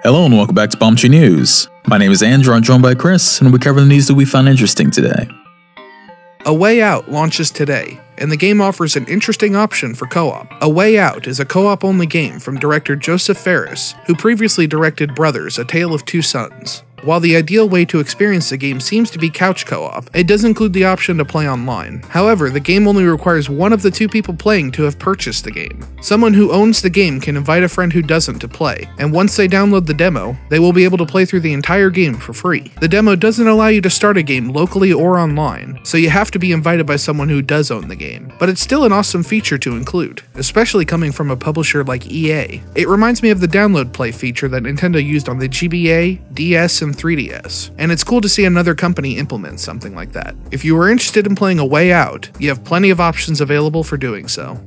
Hello and welcome back to Bombchu News. My name is Andrew, I'm joined by Chris, and we cover the news that we found interesting today. A Way Out launches today, and the game offers an interesting option for co-op. A Way Out is a co-op-only game from director Joseph Fares, who previously directed Brothers: A Tale of Two Sons. While the ideal way to experience the game seems to be couch co-op, it does include the option to play online. However, the game only requires one of the two people playing to have purchased the game. Someone who owns the game can invite a friend who doesn't to play, and once they download the demo, they will be able to play through the entire game for free. The demo doesn't allow you to start a game locally or online, so you have to be invited by someone who does own the game. But it's still an awesome feature to include, especially coming from a publisher like EA. It reminds me of the download play feature that Nintendo used on the GBA, DS, and 3DS, and it's cool to see another company implement something like that. If you are interested in playing A Way Out, you have plenty of options available for doing so.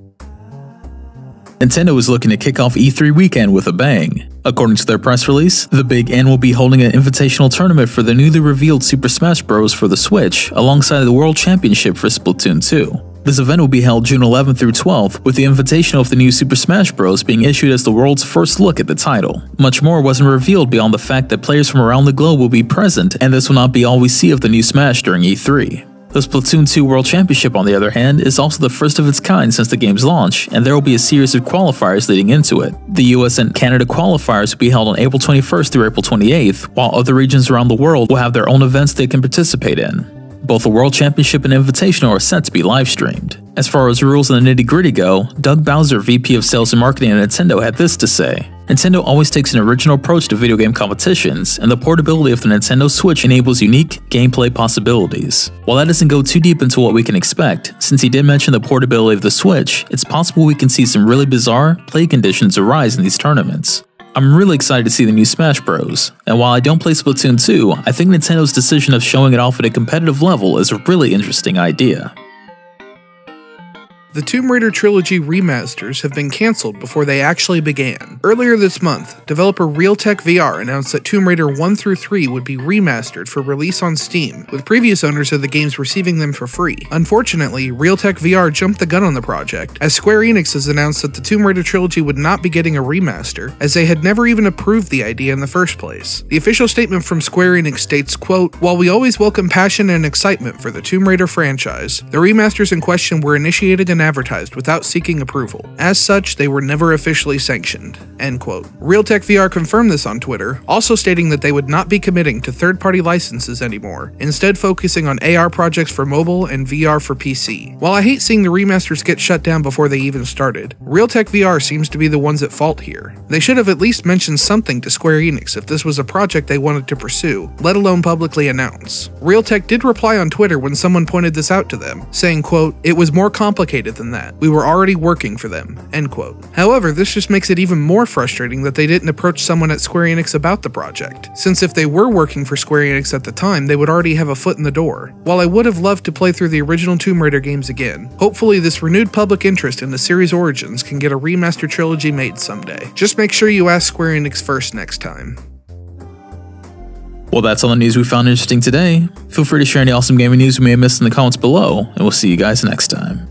Nintendo is looking to kick off E3 weekend with a bang. According to their press release, the Big N will be holding an invitational tournament for the newly revealed Super Smash Bros. For the Switch, alongside the World Championship for Splatoon 2. This event will be held June 11th through 12th, with the invitational of the new Super Smash Bros. Being issued as the world's first look at the title. Much more wasn't revealed beyond the fact that players from around the globe will be present, and this will not be all we see of the new Smash during E3. The Splatoon 2 World Championship, on the other hand, is also the first of its kind since the game's launch, and there will be a series of qualifiers leading into it. The US and Canada qualifiers will be held on April 21st through April 28th, while other regions around the world will have their own events they can participate in. Both the World Championship and Invitational are set to be live-streamed. As far as rules and the nitty-gritty go, Doug Bowser, VP of Sales and Marketing at Nintendo, had this to say. Nintendo always takes an original approach to video game competitions, and the portability of the Nintendo Switch enables unique gameplay possibilities. While that doesn't go too deep into what we can expect, since he did mention the portability of the Switch, it's possible we can see some really bizarre play conditions arise in these tournaments. I'm really excited to see the new Smash Bros, and while I don't play Splatoon 2, I think Nintendo's decision of showing it off at a competitive level is a really interesting idea. The Tomb Raider Trilogy Remasters have been cancelled before they actually began. Earlier this month, developer Realtek VR announced that Tomb Raider 1 through 3 would be remastered for release on Steam, with previous owners of the games receiving them for free. Unfortunately, Realtek VR jumped the gun on the project, as Square Enix has announced that the Tomb Raider trilogy would not be getting a remaster, as they had never even approved the idea in the first place. The official statement from Square Enix states, quote, "While we always welcome passion and excitement for the Tomb Raider franchise, the remasters in question were initiated and advertised without seeking approval. As such, they were never officially sanctioned." End quote. Realtek VR confirmed this on Twitter, also stating that they would not be committing to third-party licenses anymore, instead focusing on AR projects for mobile and VR for PC. While I hate seeing the remasters get shut down before they even started, Realtek VR seems to be the ones at fault here. They should have at least mentioned something to Square Enix if this was a project they wanted to pursue, let alone publicly announce. Realtek did reply on Twitter when someone pointed this out to them, saying, quote, "It was more complicated than that. We were already working for them." End quote. However, this just makes it even more frustrating that they didn't approach someone at Square Enix about the project, since if they were working for Square Enix at the time, they would already have a foot in the door. While I would have loved to play through the original Tomb Raider games again, hopefully this renewed public interest in the series' origins can get a remastered trilogy made someday. Just make sure you ask Square Enix first next time. Well, that's all the news we found interesting today. Feel free to share any awesome gaming news we may have missed in the comments below, and we'll see you guys next time.